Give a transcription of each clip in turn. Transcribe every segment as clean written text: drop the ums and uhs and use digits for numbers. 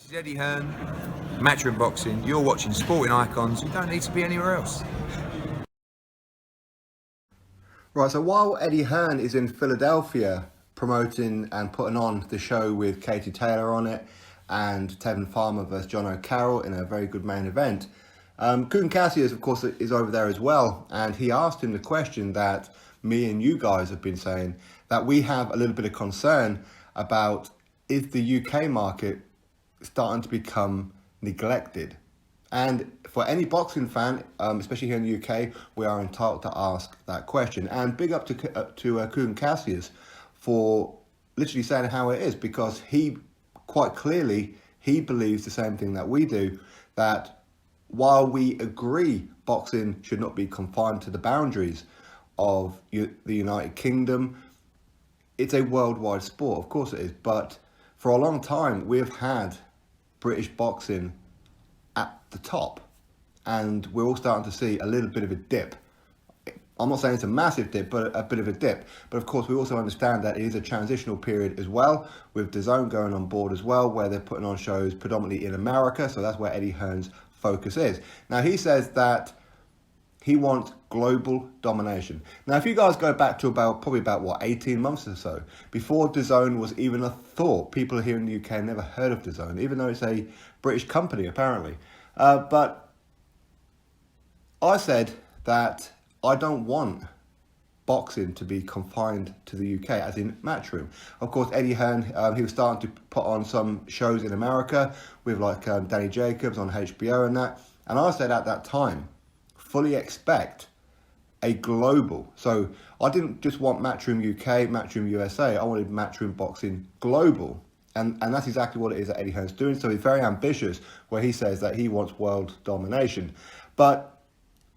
This is Eddie Hearn, Matchroom Boxing. You're watching Sporting Icons. You don't need to be anywhere else. Right, so while Eddie Hearn is in Philadelphia promoting and putting on the show with Katie Taylor on it and Tevin Farmer versus John O'Carroll in a very good main event, Kugan Cassius, of course, is over there as well, and he asked him the question that me and you guys have been saying, that we have a little bit of concern about, is the UK market starting to become neglected? And for any boxing fan, especially here in the UK, we are entitled to ask that question. And big up to Kugan Cassius for literally saying how it is, because he quite clearly, he believes the same thing that we do, that while we agree boxing should not be confined to the boundaries of the United Kingdom, it's a worldwide sport, of course it is, but for a long time we've had British boxing at the top, and we're all starting to see a little bit of a dip. I'm not saying it's a massive dip, but a bit of a dip. But of course, we also understand that it is a transitional period as well, with DAZN going on board as well, where they're putting on shows predominantly in America. So that's where Eddie Hearn's focus is. Now, he says that he wants global domination. Now, if you guys go back to probably about 18 months or so, before DAZN was even a thought, people here in the UK never heard of DAZN, even though it's a British company, apparently. But I said that I don't want boxing to be confined to the UK, as in Matchroom. Of course, Eddie Hearn, he was starting to put on some shows in America with like Danny Jacobs on HBO and that. And I said at that time, fully expect a global. So I didn't just want Matchroom UK, Matchroom USA. I wanted Matchroom Boxing global. And that's exactly what it is that Eddie Hearn's doing. So he's very ambitious, where he says that he wants world domination. But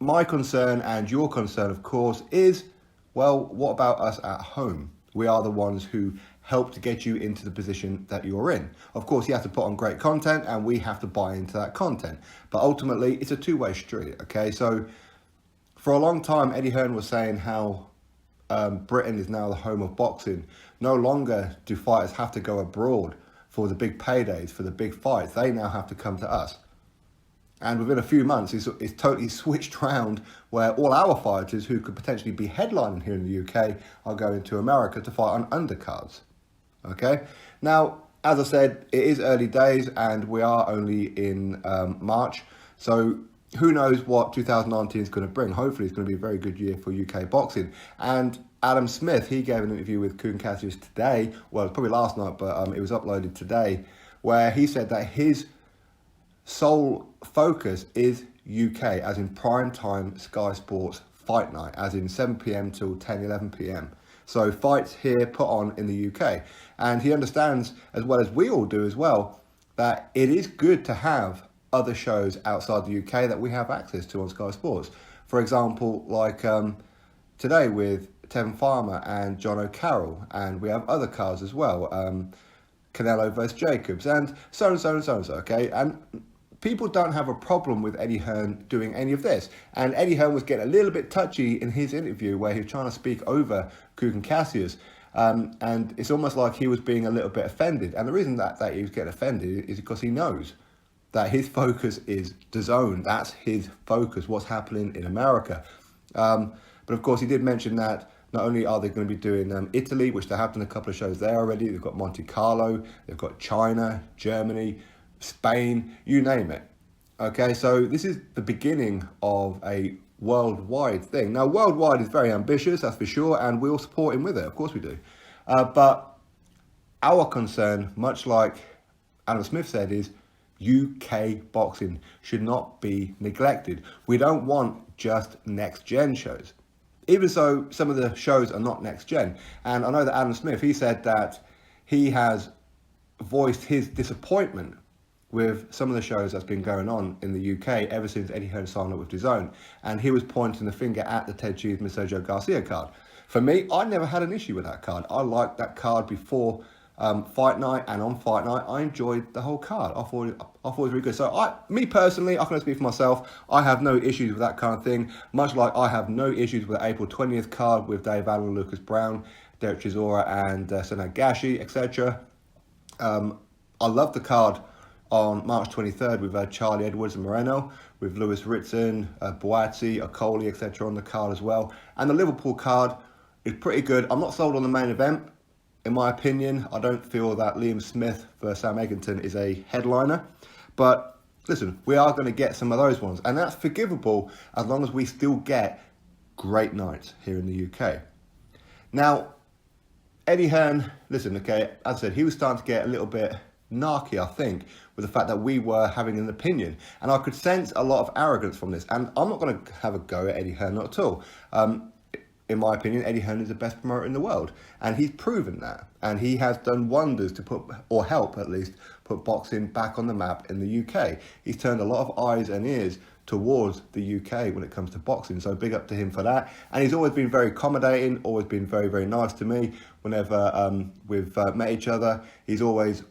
my concern and your concern, of course, is, well, what about us at home? We are the ones who help to get you into the position that you're in. Of course, you have to put on great content, and we have to buy into that content. But ultimately, it's a two-way street, okay? So for a long time, Eddie Hearn was saying how Britain is now the home of boxing. No longer do fighters have to go abroad for the big paydays, for the big fights. They now have to come to us. And within a few months, it's totally switched round, where all our fighters who could potentially be headlining here in the UK are going to America to fight on undercards. Okay? Now, as I said, it is early days and we are only in March. So who knows what 2019 is going to bring. Hopefully it's going to be a very good year for UK boxing. And Adam Smith, he gave an interview with Kugan Cassius today. Well, it was probably last night, but it was uploaded today, where he said that his sole focus is UK, as in prime time Sky Sports fight night, as in 7 p.m. till 10, 11 p.m. So fights here put on in the UK. And he understands, as well as we all do as well, that it is good to have other shows outside the UK that we have access to on Sky Sports. For example, like today with Tevin Farmer and John O'Carroll, and we have other cards as well, Canelo versus Jacobs, and so and so and so and so, okay? And people don't have a problem with Eddie Hearn doing any of this. And Eddie Hearn was getting a little bit touchy in his interview, where he was trying to speak over Kugan Cassius. And it's almost like he was being a little bit offended. And the reason that he was getting offended is because he knows that his focus is DAZN. That's his focus, what's happening in America. But of course, he did mention that not only are they going to be doing Italy, which they have done a couple of shows there already, they've got Monte Carlo, they've got China, Germany, Spain, you name it. Okay, so this is the beginning of a worldwide thing. Now, worldwide is very ambitious, that's for sure, and we'll support him with it, of course we do. But our concern, much like Adam Smith said, is UK boxing should not be neglected. We don't want just next-gen shows. Even so, some of the shows are not next-gen. And I know that Adam Smith, he said that he has voiced his disappointment with some of the shows that's been going on in the UK ever since Eddie Hearn signed up with DAZN, and he was pointing the finger at the Ted Cheeseman Sergio Garcia card. For me, I never had an issue with that card. I liked that card before fight night, and on fight night, I enjoyed the whole card. I thought it was really good. So me personally, I can only speak for myself. I have no issues with that kind of thing, much like I have no issues with the April 20th card with Dave Allen, Lucas Brown, Derek Chisora, and Senad Gashi, etc. I love the card On March 23rd, we've had Charlie Edwards and Moreno, with Lewis Ritson, Boazzi, Okoli, etc. on the card as well. And the Liverpool card is pretty good. I'm not sold on the main event. In my opinion, I don't feel that Liam Smith versus Sam Eggington is a headliner. But listen, we are going to get some of those ones. And that's forgivable as long as we still get great nights here in the UK. Now, Eddie Hearn, listen, okay, as I said, he was starting to get a little bit narky, I think, with the fact that we were having an opinion. And I could sense a lot of arrogance from this. And I'm not going to have a go at Eddie Hearn, not at all. In my opinion, Eddie Hearn is the best promoter in the world. And he's proven that. And he has done wonders to put, or help at least, put boxing back on the map in the UK. He's turned a lot of eyes and ears towards the UK when it comes to boxing. So big up to him for that. And he's always been very accommodating, always been very, very nice to me. Whenever we've met each other, he's always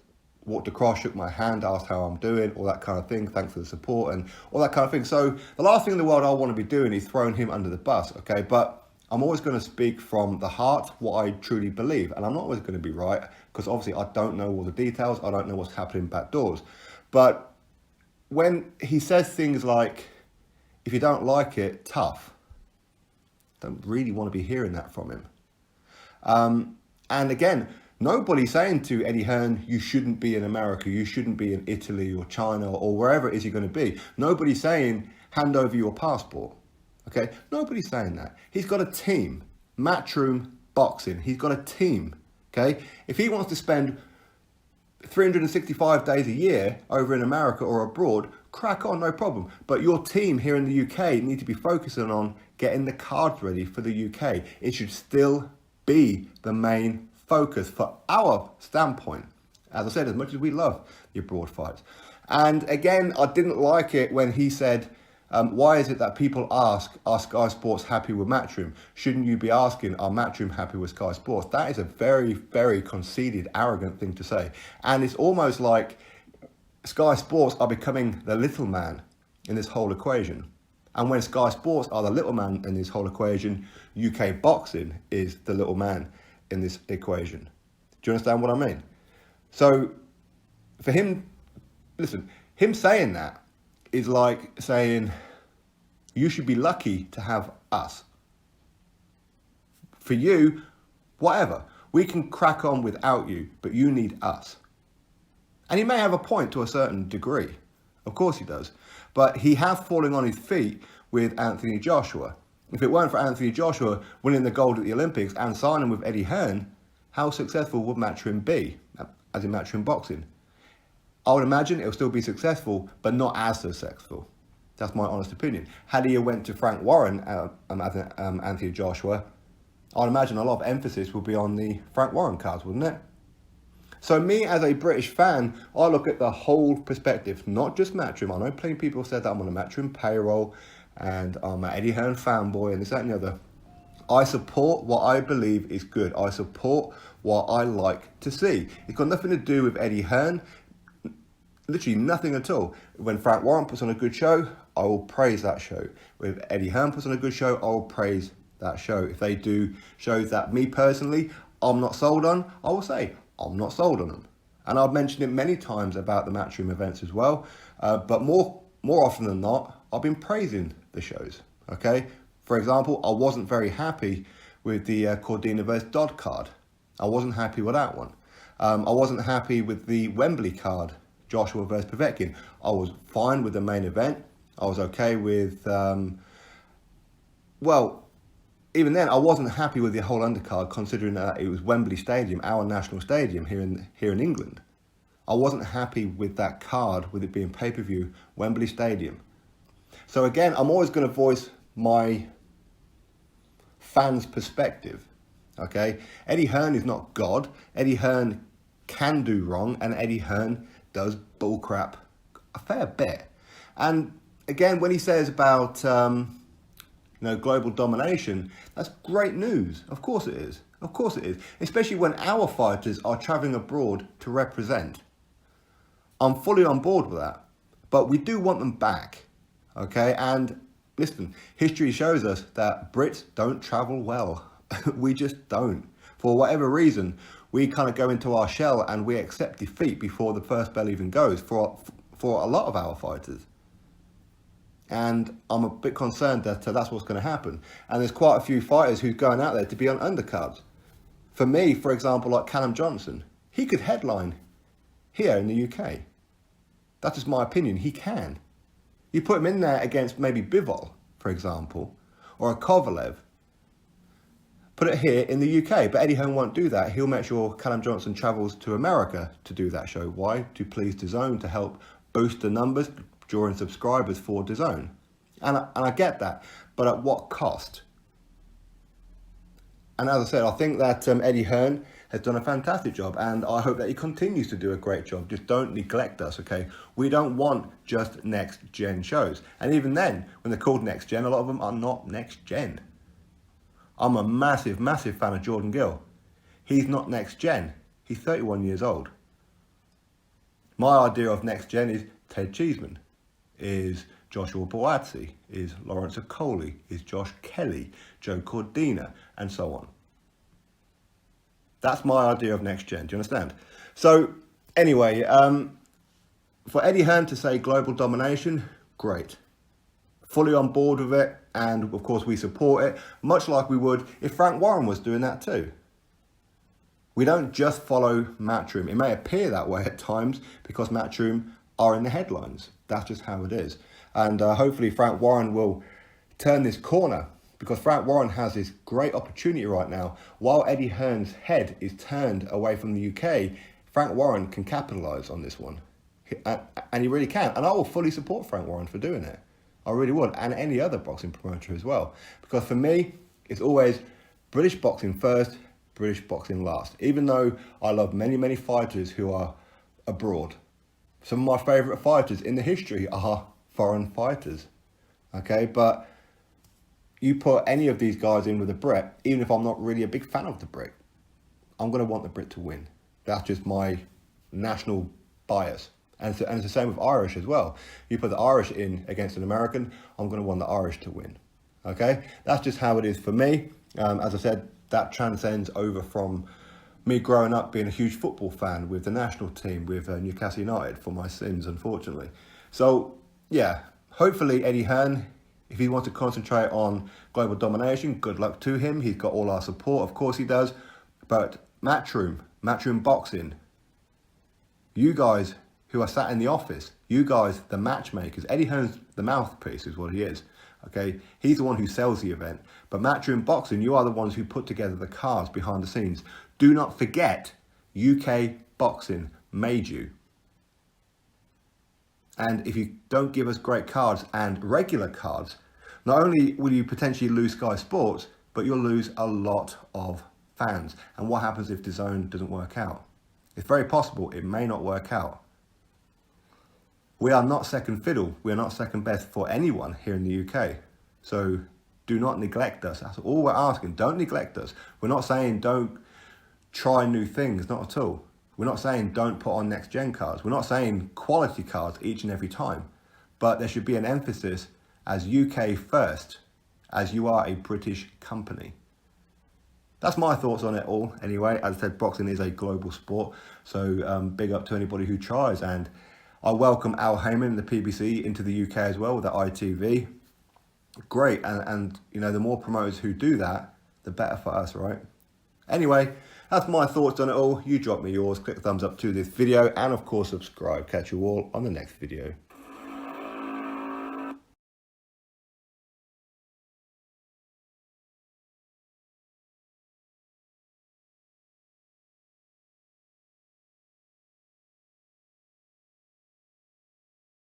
walked across, shook my hand, asked how I'm doing, all that kind of thing. Thanks for the support and all that kind of thing. So the last thing in the world I want to be doing is throwing him under the bus, okay? But I'm always going to speak from the heart what I truly believe. And I'm not always going to be right because obviously I don't know all the details. I don't know what's happening back doors. But when he says things like, if you don't like it, tough. Don't really want to be hearing that from him. And again, nobody's saying to Eddie Hearn, you shouldn't be in America, you shouldn't be in Italy or China or wherever it is you're going to be. Nobody's saying, hand over your passport. Okay, nobody's saying that. He's got a team, Matchroom Boxing. He's got a team, okay? If he wants to spend 365 days a year over in America or abroad, crack on, no problem. But your team here in the UK need to be focusing on getting the cards ready for the UK. It should still be the main focus for our standpoint. As I said, as much as we love the abroad fights. And again, I didn't like it when he said, why is it that people ask, are Sky Sports happy with Matchroom? Shouldn't you be asking, are Matchroom happy with Sky Sports? That is a very, very conceited, arrogant thing to say. And it's almost like Sky Sports are becoming the little man in this whole equation. And when Sky Sports are the little man in this whole equation, UK boxing is the little man in this equation. Do you understand what I mean? So for him, listen, him saying that is like saying, you should be lucky to have us. For you, whatever. We can crack on without you, but you need us. And he may have a point to a certain degree. Of course he does. But he has fallen on his feet with Anthony Joshua. If it weren't for Anthony Joshua winning the gold at the Olympics and signing with Eddie Hearn, how successful would Matchroom be, as in Matchroom Boxing? I would imagine it'll still be successful, but not as successful. That's my honest opinion. Had he went to Frank Warren, Anthony Joshua, I'd imagine a lot of emphasis would be on the Frank Warren cards, wouldn't it? So me, as a British fan, I look at the whole perspective, not just Matchroom. I know plenty of people have said that I'm on a Matchroom payroll and I'm an Eddie Hearn fanboy and this, that and the other. I support what I believe is good. I support what I like to see. It's got nothing to do with Eddie Hearn. Literally nothing at all. When Frank Warren puts on a good show, I will praise that show. If Eddie Hearn puts on a good show, I will praise that show. If they do shows that me personally, I'm not sold on, I will say, I'm not sold on them. And I've mentioned it many times about the Matchroom events as well. But more often than not, I've been praising the shows, okay? For example, I wasn't very happy with the Cordina versus Dodd card. I wasn't happy with that one. I wasn't happy with the Wembley card, Joshua versus Povetkin. I was fine with the main event. I was okay with, even then, I wasn't happy with the whole undercard, considering that it was Wembley Stadium, our national stadium here in England. I wasn't happy with that card, with it being pay-per-view, Wembley Stadium. So again, I'm always going to voice my fans' perspective. Okay, Eddie Hearn is not God. Eddie Hearn can do wrong, and Eddie Hearn does bullcrap a fair bit. And again, when he says about global domination, that's great news. Of course it is. Of course it is. Especially when our fighters are travelling abroad to represent. I'm fully on board with that. But we do want them back. Okay? And listen, history shows us that Brits don't travel well. We just don't. For whatever reason, we kind of go into our shell and we accept defeat before the first bell even goes for a lot of our fighters. And I'm a bit concerned that that's what's going to happen. And there's quite a few fighters who's going out there to be on undercards. For me, for example, like Callum Johnson, he could headline here in the UK. That's just my opinion. He can. You put him in there against maybe Bivol, for example, or a Kovalev. Put it here in the UK, but Eddie Hearn won't do that. He'll make sure Callum Johnson travels to America to do that show. Why? To please DAZN, to help boost the numbers, drawing subscribers for DAZN. And I get that, but at what cost? And as I said, I think that Eddie Hearn has done a fantastic job, and I hope that he continues to do a great job. Just don't neglect us, okay? We don't want just next-gen shows. And even then, when they're called next-gen, a lot of them are not next-gen. I'm a massive, massive fan of Jordan Gill. He's not next-gen. He's 31 years old. My idea of next-gen is Ted Cheeseman, is Joshua Boazzi, is Lawrence Okoli, is Josh Kelly, Joe Cordina, and so on. That's my idea of next gen. Do you understand? So anyway, for Eddie Hearn to say global domination, great. Fully on board with it, and of course we support it, much like we would if Frank Warren was doing that too. We don't just follow Matchroom. It may appear that way at times because Matchroom are in the headlines. That's just how it is. And hopefully Frank Warren will turn this corner, because Frank Warren has this great opportunity right now. While Eddie Hearn's head is turned away from the UK, Frank Warren can capitalise on this one. And he really can. And I will fully support Frank Warren for doing it. I really would. And any other boxing promoter as well. Because for me, it's always British boxing first, British boxing last. Even though I love many, many fighters who are abroad. Some of my favourite fighters in the history are foreign fighters. Okay, but you put any of these guys in with a Brit, even if I'm not really a big fan of the Brit, I'm going to want the Brit to win. That's just my national bias. And it's the same with Irish as well. You put the Irish in against an American, I'm going to want the Irish to win. Okay? That's just how it is for me. As I said, that transcends over from me growing up being a huge football fan with the national team, with Newcastle United, for my sins, unfortunately. So, yeah, hopefully Eddie Hearn, if he wants to concentrate on global domination, good luck to him. He's got all our support, of course he does. But Matchroom Boxing, you guys who are sat in the office, you guys, the matchmakers, Eddie Hearn's the mouthpiece is what he is. Okay, he's the one who sells the event. But Matchroom Boxing, you are the ones who put together the cards behind the scenes. Do not forget, UK boxing made you. And if you don't give us great cards and regular cards, not only will you potentially lose Sky Sports, but you'll lose a lot of fans. And what happens if DAZN doesn't work out? It's very possible it may not work out. We are not second fiddle. We are not second best for anyone here in the UK. So do not neglect us. That's all we're asking. Don't neglect us. We're not saying don't try new things, not at all. We're not saying don't put on next gen cards. We're not saying quality cards each and every time. But there should be an emphasis as UK first, as you are a British company. That's my thoughts on it all. Anyway, as I said, boxing is a global sport. So big up to anybody who tries. And I welcome Al Heyman and the PBC into the UK as well with the ITV. Great. And you know, the more promoters who do that, the better for us, right? Anyway, that's my thoughts on it all. You drop me yours, click the thumbs up to this video, and of course subscribe. Catch you all on the next video.